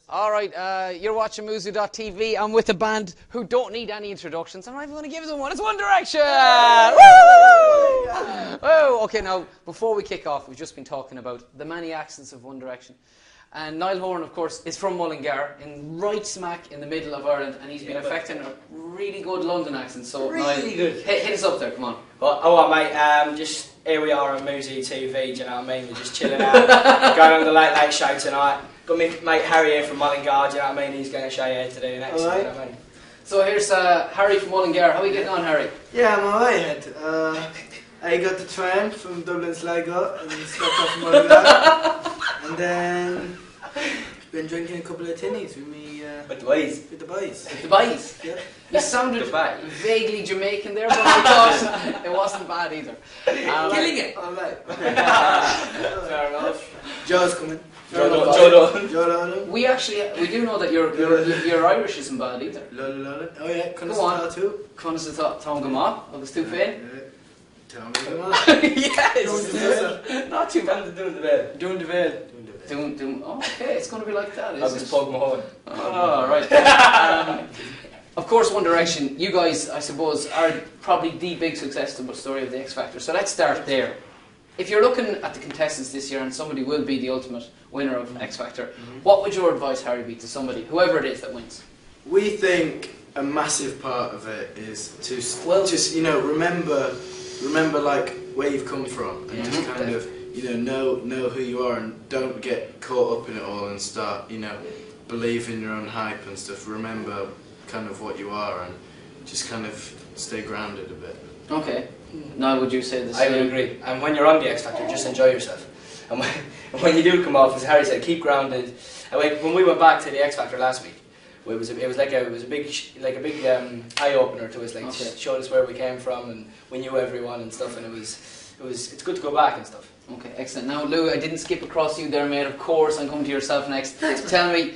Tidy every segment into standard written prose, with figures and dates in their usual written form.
Alright, you're watching Muzu.tv. I'm with a band who don't need any introductions. I'm not even going to give them one. It's One Direction! Oh, okay, now, before we kick off, we've just been talking about the many accents of One Direction. And Niall Horan, of course, is from Mullingar, right smack in the middle of Ireland, and he's been affecting a really good London accent. So, really Niall, good. Hit us up there, come on. Well, mate, just here we are on Muzu.tv, do you know what I mean? We're just chilling out, going on the Late Late Show tonight. Got me mate Harry here from Mullingar, do you know what I mean? He's going to show you how to do an accent, Right. you know what I mean? So here's Harry from Mullingar. How are you getting on, Harry? Yeah, I'm alright. I got the train from Dublin Sligo and stopped off in Mullingar. And then been drinking a couple of tinnies with me. With the boys. With the boys. With the boys? Yeah. You sounded vaguely Jamaican there, but I thought it wasn't bad either. Killing it! Alright. Fair enough. Joe's coming. Joe. We do know that your Irish isn't bad either. Oh yeah, Go on. too. Chunus Tom Gama, agus tú féin? Tell me, come on. Yes! Not too bad. Doing the bed. Doing the veil. Oh, okay, it's going to be like that, I isn't was it? Pog Mahone. Oh, right. Of course, One Direction, you guys, I suppose, are probably the big success story of the X Factor. So let's start there. If you're looking at the contestants this year and somebody will be the ultimate winner of X Factor, what would your advice, Harry, be to somebody, whoever it is that wins? We think a massive part of it is to just remember like where you've come from and just kind of know who you are and don't get caught up in it all and start believe in your own hype and stuff. Remember kind of what you are and just kind of stay grounded a bit. Okay. Now, would you say the same? I would agree. And when you're on the X Factor, just enjoy yourself. And when you do come off, as Harry said, keep grounded. And when we went back to the X Factor last week, it was a big eye opener to us. Like showed us where we came from, and we knew everyone and stuff. And it's good to go back and stuff. Okay, excellent. Now, Lou, I didn't skip across you there, mate. Of course, I'm coming to yourself next. Thanks, Tell me,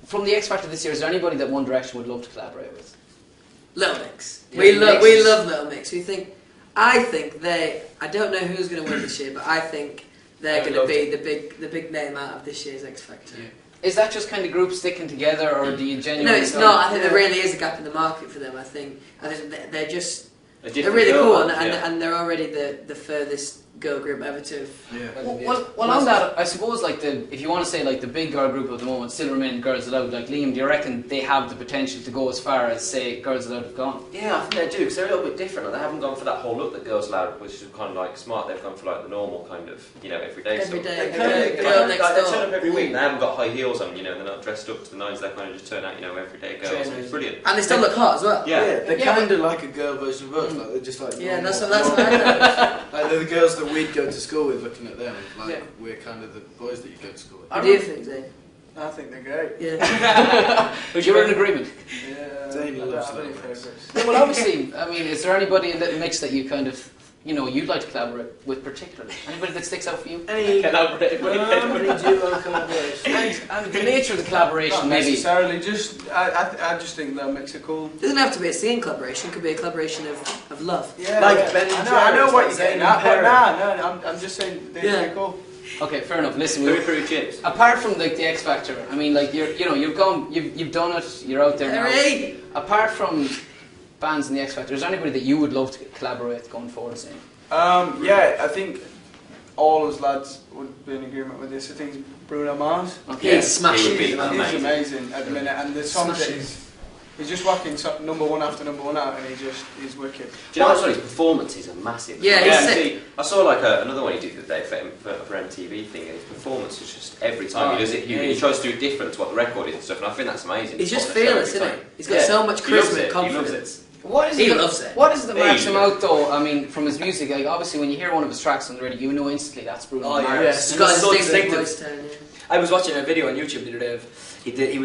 from the X Factor this year, is there anybody that One Direction would love to collaborate with? Little Mix. Yeah, We love Little Mix. I think I don't know who's going to win this year, but I think they're going to be the big name out of this year's X Factor. Yeah. Is that just kind of groups sticking together, or do you genuinely? No, it's not. I think there really is a gap in the market for them. I think they're really cool, and they're already the furthest girl group ever to. Yeah. Well, on that, I suppose if you want to say the big girl group at the moment still remain Girls Aloud. Like Liam, do you reckon they have the potential to go as far as say Girls Aloud have gone? Yeah, I think they do because they're a little bit different. Like, they haven't gone for that whole look that Girls Aloud, which is kind of smart. They've gone for the normal kind of everyday stuff. Girl next They door. turn up every week. They haven't got high heels on. They're not dressed up to the nines. They kind of just turn out everyday girls. It's brilliant. And they still look hot as well. Yeah, they're kind of like a girl version of us. Like they're just like that's what I know. like they're the girls that we'd go to school with. Looking at them, we're kind of the boys that you go to school with. What do you think, Zane? I think they're great. Yeah. You're in agreement. Yeah. Zane loves Little Mix. Well, obviously, I mean, is there anybody in Little Mix that you kind of you'd like to collaborate with particularly? Anybody that sticks out for you? Any collaborate. duo collaboration. And the nature of the collaboration, Not maybe. necessarily. I just think they'll mix it cool. It doesn't have to be a singing collaboration. It could be a collaboration of love. Yeah, Ben and I know what you're Zane saying. and Perrie. But I'm just saying they're really cool. Okay, fair enough. Listen, Perrie chips. apart from the X Factor, I mean, you've done it. You're out there Perrie! now. Apart from bands in the X Factor, is there anybody that you would love to collaborate with going forward? Saying? Yeah, I think all us lads would be in agreement with this. I think Bruno Mars. Okay. He's smashing. He would be He's amazing at the minute, and the songs that he's just whacking number one after number one out, and he's wicked. Do you know what's funny? His performances are massive. Yeah, he's sick. See, I saw another one he did the day for MTV thing, and his performance is just every time he does it, he tries to do different to what the record is and stuff, and I think that's amazing. He's just fearless, isn't he? He's got so much charisma and confidence. What is He loves it. What is it that marks him out, though? I mean, from his music, obviously, when you hear one of his tracks on the radio, you know instantly that's Bruno Mars. yeah. He's got So a distinctive distinctive. voice tone. I was watching a video on YouTube the other day of he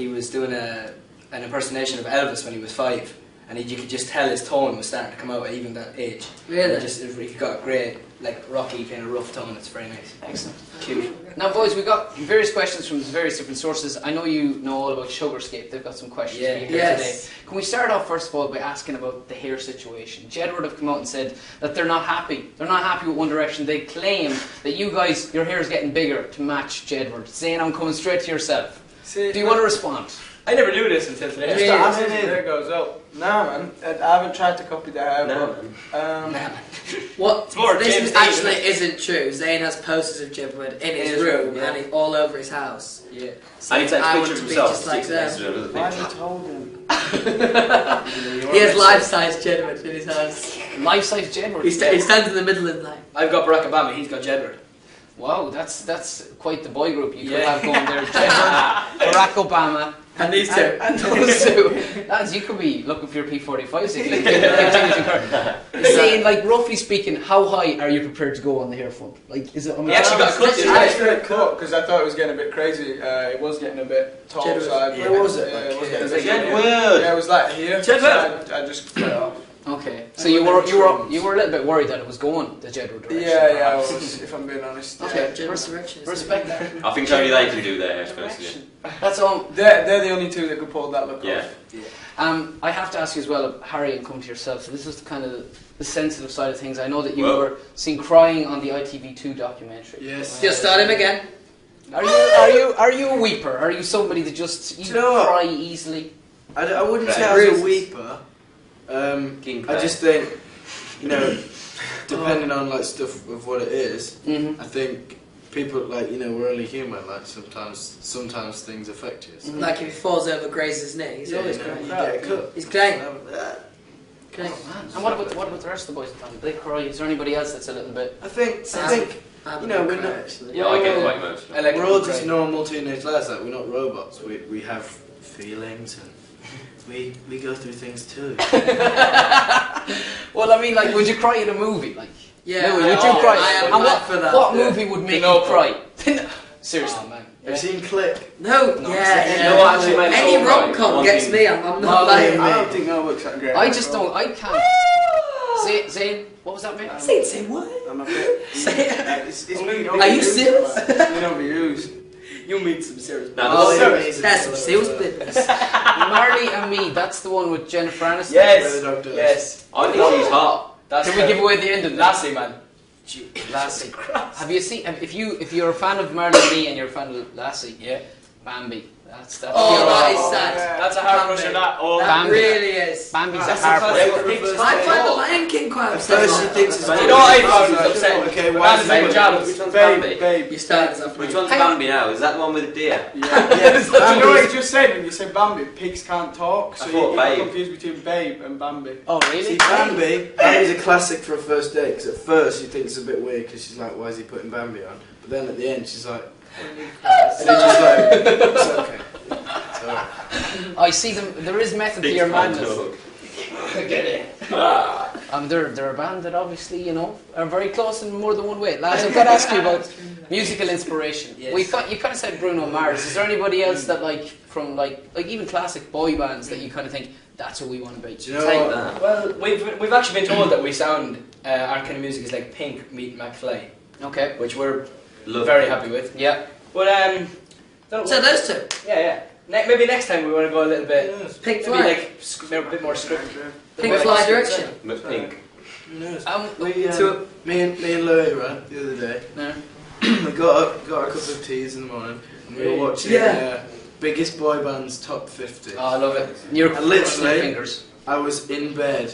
was doing an impersonation of Elvis when he was 5, and you could just tell his tone was starting to come out at even that age. Really? He got a great, like rocky kind of rough tone. It's very nice. Excellent. Cute. Now, boys, we've got various questions from various different sources. I know you know all about Sugarscape. They've got some questions for you here today. Can we start off, first of all, by asking about the hair situation? Jedward have come out and said that they're not happy. They're not happy with One Direction. They claim that you guys, your hair is getting bigger to match Jedward. Zayn, I'm coming straight to yourself. See, do you want to respond? I never knew this until today. Just ask it, there it goes up. Nah, man, I haven't tried to copy the hair, but what more this James actually Dean. isn't true. Zayn has posters of Jedward in his room and all over his house. Yeah. So And he takes I pictures want of to be himself. just like them. why have you told him? He has life-size Jedward in his house. Life-size Jedward. He stands in the middle and like. I've got Barack Obama. He's got Jedward. Wow, that's quite the boy group you could Yeah. have going there. Jedward, Barack Obama. And these two. And those two. Lads, you could be looking for your P45s if you continue to incur. Saying, like, roughly speaking, how high are you prepared to go on the hair front? Like, is it... He actually got cut this I day. straight cut because I thought it was getting a bit crazy. It was getting a bit tall, Jedward. so I... Where was it? Yeah, it was Like, getting a Is bit it getting weird. weird? Yeah, it was like here. Jedward. So I just cut it off. Okay, so you were a little bit worried that it was going the Jedward direction. Yeah, I perhaps. was, if I'm being honest. Okay. Yeah. Respect that. I think only they can do their hair, to be honest with you. That's all. They're the only two that could pull that look Yeah. off. I have to ask you as well, Harry, and come to yourself. So this is kind of the sensitive side of things. I know that you Well- were seen crying on the ITV2 documentary. Yes. Just start him again. Are you a weeper? Are you somebody that just Do you know what? cry easily? I wouldn't say I Right. was a weeper. King I Clay. just think, you know, depending on like stuff of what it is, Mm-hmm. I think people like, you know, we're only human. Like sometimes things affect you. So, Like if he falls over, grazes his knee, he's yeah, always you know, crying. you get a cut. He's crying. I And what about the rest of the boys in town? Do they cry? Is there anybody else that's a little bit... think I'm you know, a we're cry, not- actually. Yeah, I get quite emotional. I like we're all it. just normal teenage lads. Like we're not robots. We have feelings and we go through things too. Well, I mean, like, would you cry in a movie? Like, Yeah, Louis, would I- you cry? I am And up for that. what movie would make you Pinocchio. cry? Seriously, man. Have you seen Click? No, No, yeah. You know what actually made me Any so cry? rom-com One gets thing- me, I'm not No, lying. I don't think that looks that great. I just don't. I can't. Zayn, what was that, mate? Say what? I'm a bit... It's been Are you serious? It's been overused. You meet some serious. Now, Oh, the- yeah, serious. amazing. That's some sales business. Marley and Me. That's the one with Jennifer Aniston. Yes, Where the dog does. yes. I think she's hot. That's Can we give away the end of that? Lassie, man. Lassie. Have you seen? If you're a fan of Marley and Me and you're a fan of Lassie, Yeah. Bambi. That's Oh, your that eye. is sad. That's a hard crusher. That. Oh. That Bambi. really is. Bambi's That's a heartbreaker. classic. I find the Lion King quite At first she upsetting. thinks it's You know what I found was upsetting? Okay, When why I is was it in jams. Which one's Bambi? Babe. You started off Which with. one's Hang on. Bambi now? Is that the one with the deer? Yeah. Do you know what Bambi. you just said when you said Bambi? Pigs can't talk, so I thought you're Babe. confused between Babe and Bambi. Oh, See, really? Bambi's a classic for a first date because at first she thinks it's a bit weird because she's like, why is he putting Bambi on? But then at the end she's like, and then she's like, it's okay. It's alright. I see them. There is method to Pigs your can't madness. talk. They're a band that obviously, you know, are very close in more than one way. Lads, I've got to ask you about musical inspiration. Yes. You kind of said Bruno Mars. Is there anybody else that from even classic boy bands that you kind of think that's what we want to be? Do you know Take what? that. Well, we've actually been told that we sound our kind of music is like Pink meet McFly, Okay. which we're Love very it. happy with. Yeah. But So those two. yeah. Maybe next time we want to go a little bit. Pink Maybe Floyd. like maybe a bit more script. Pink Floyd direction. But pink. Who knows? We, So, Me and Louis, right, the other day, no. we got a cup of teas in the morning and we were watching biggest boy bands top 50. Oh, I love it. You're And literally- crossing your fingers. I was in bed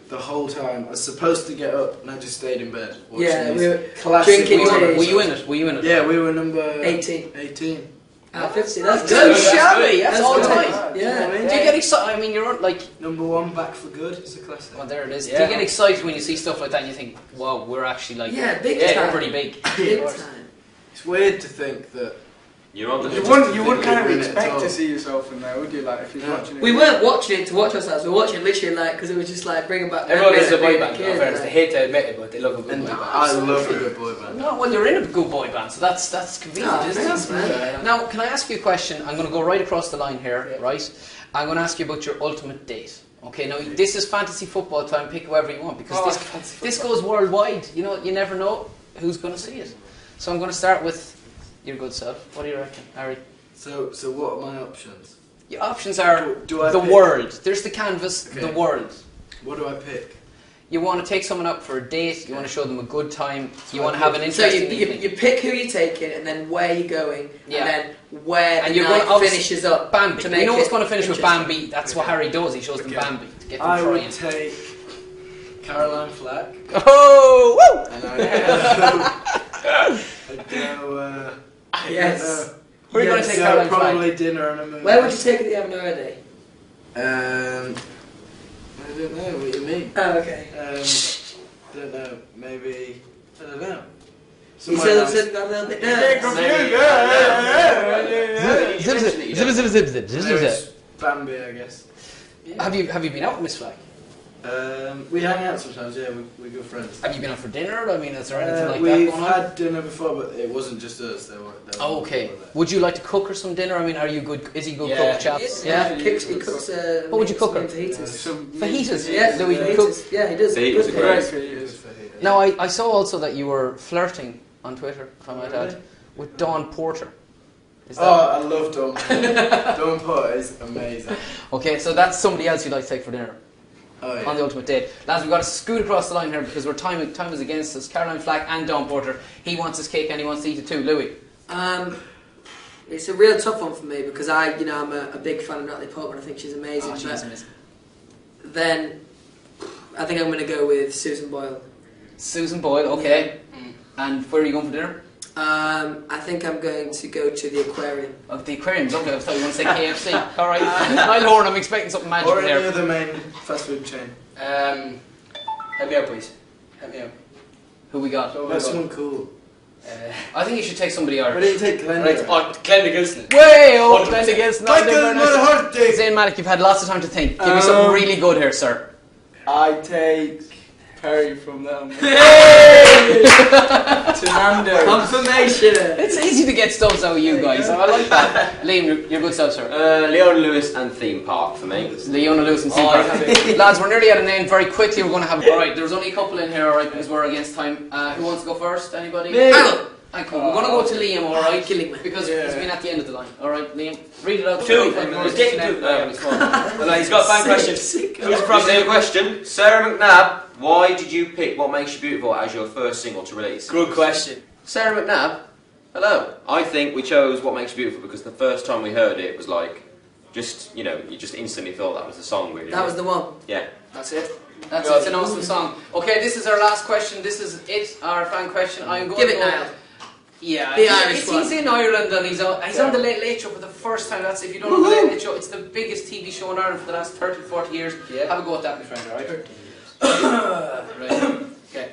the whole time. I was supposed to get up and I just stayed in bed watching yeah, these we were classic drinking boy tea. bands. Were you in it? Were you in it? Yeah, we were number 18. 18. Out of 50. That's Good, good. shabby. That's all good. right. Yeah. I mean, Do you get excited? I mean, you're like, number one, Back for Good. It's a classic. well, there it is. Do Yeah. you get excited when you see stuff like that and you think, wow, we're actually like, Yeah, big we're time. pretty big. Big time. It's weird to think that. You're on the You Just wouldn't think kind of you're in it at expect all. to see yourself in there, would you? Like if you're No. watching it. We weren't watching it to watch ourselves. We were watching it literally like because it was just like bringing back. Everyone memories is a of boy being band. kid, In fairness, like- they hate to admit it, but they love a good And boy band. I love a good boy band. No, well, you're in a good boy band, so that's convenient, Oh, isn't thanks, it? man. Now, can I ask you a question? I'm going to go right across the line here, right? I'm going to ask you about your ultimate date, Okay, now this is fantasy football time. Pick whoever you want because this goes worldwide. You know, you never know who's going to see it. So I'm going to start with your good self. What do you reckon, Harry? So what are my options? Your options are Do I the pick? world. There's the canvas, Okay. the world. What do I pick? You want to take someone out for a date. You want to show them a good time. So You want I to have an pick- So interesting evening. you pick who you're taking, and then where you're going, Yeah. and then where And the you're night going to obviously- finishes up. Bambi. To You make know what's it going to finish with interesting. Bambi. That's what Harry does. He shows them Okay. Bambi to get them I crying. would take Caroline Flack. Oh, woo! And I'd go, Yes. Where are you going to take Caroline Flack? Probably dinner and a movie. Where would you take it the haven't already? I don't know what you mean. Oh, okay. Don't know. Maybe I don't know. You Somewhere still nice. got a little bit There's Bambi, I guess. Have you been out with Miss Flack? We hang out sometimes. Yeah, we're good friends. Have you been out for dinner? I mean, is there anything like that We've going on? had dinner before, but it wasn't just us. There were Oh, okay. people there. Would you like to cook her some dinner? I mean, are you good? Is he good Yeah. cook, chaps? Yeah, Yeah. he cooks. What would you cook her? Fajitas. Fajitas. Yeah, Louis fajitas. cook. Yeah, he does. Fajitas Good are great. fajitas. Now, I saw also that you were flirting on Twitter, if I might add, with Dawn Porter. Is that Oh, I love Dawn. Dawn Porter is amazing. okay? So that's somebody else you'd like to take for dinner Oh yeah. on the ultimate date. Lads, we've got to scoot across the line here because time is against us. Caroline Flack and Dawn Porter. He wants his cake and he wants to eat it too. Louis. It's a real tough one for me because I'm a big fan of Natalie Portman. I think she's amazing. Oh, she but is amazing. then I think I'm going to go with Susan Boyle. Susan Boyle, okay. And where are you going for dinner? I think I'm going to go to the aquarium. Oh, the aquarium, lovely. I thought you were going to say KFC. All right. I'll horn. I'm expecting something magical Or any there. other main fast food chain. Help me out, please. Help me out. Who we got? That's someone cool. I think you should take somebody Why Irish. didn't you take Glenda? Right, oh, Glenda Gilson. Way oh, 100%. Glenda against Michael Mulhurty! Zayn Malik, you've had lots of time to think. Give me something really good here, sir. I take Perry from them. To Nando. Confirmation. It's easy to get stuff out of you guys. I like that. Liam, your good self, sir. Leona Lewis and Theme Park for me. Leona Lewis and Oh, Seapark. Lads, we're nearly at an end. Very quickly, we're going to have. Alright, there's only a couple in here, alright, because we're against time. Who wants to go first? Anybody? Alan. We're going to go to Liam, alright? Killing me. Because he's been at the end of the line. Alright, Liam, read it out. Two. He's Getting getting two. Well, he's got a fine question. Who's from Same question. Sarah McNabb, why did you pick What Makes You Beautiful as your first single to release? Good question. Sarah McNabb, hello. I think we chose What Makes You Beautiful because the first time we heard it was like, just, you know, you just instantly thought that was the song, really. That was the one. Yeah. That's it. That's it's an awesome song. Okay, this is our last question. This is it, our fan question. I'm going Give to it go. now. Yeah, The Irish one. he's in Ireland and he's on the Late Late Show for the first time. That's if you don't know the Late Late Show, it's the biggest TV show in Ireland for the last 30, 40 years. Yeah. Have a go at that, my friend. All right. Right. Okay.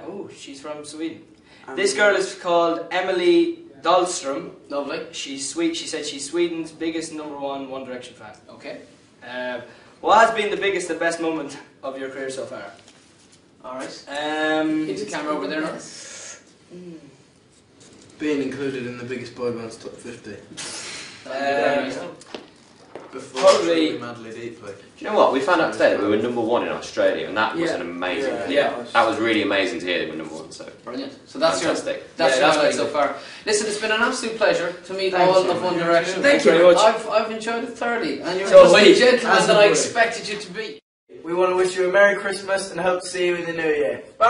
Oh, she's from Sweden. This girl is called Emily Dahlström. Lovely. She's sweet. She said she's Sweden's biggest #1 One Direction fan. Okay. What has been the biggest and best moment of your career so far? All right. Into the camera over there now. Being included in the biggest boy band's top 50. Before Probably- Madly Deeply. Do you know what? We found out today that we were #1 in Australia, and that was Yeah. an amazing thing. Yeah. That was really amazing to hear that we were #1, so Brilliant. So that's fantastic. your Yeah, highlight that's so great. far. Listen, it's been an absolute pleasure to meet Thanks, all man. of One Direction. Thank you very much. I've enjoyed it thoroughly, and you're So just the wait, gentleman as that a I boy. expected you to be. We want to wish you a Merry Christmas and hope to see you in the New Year. Bye.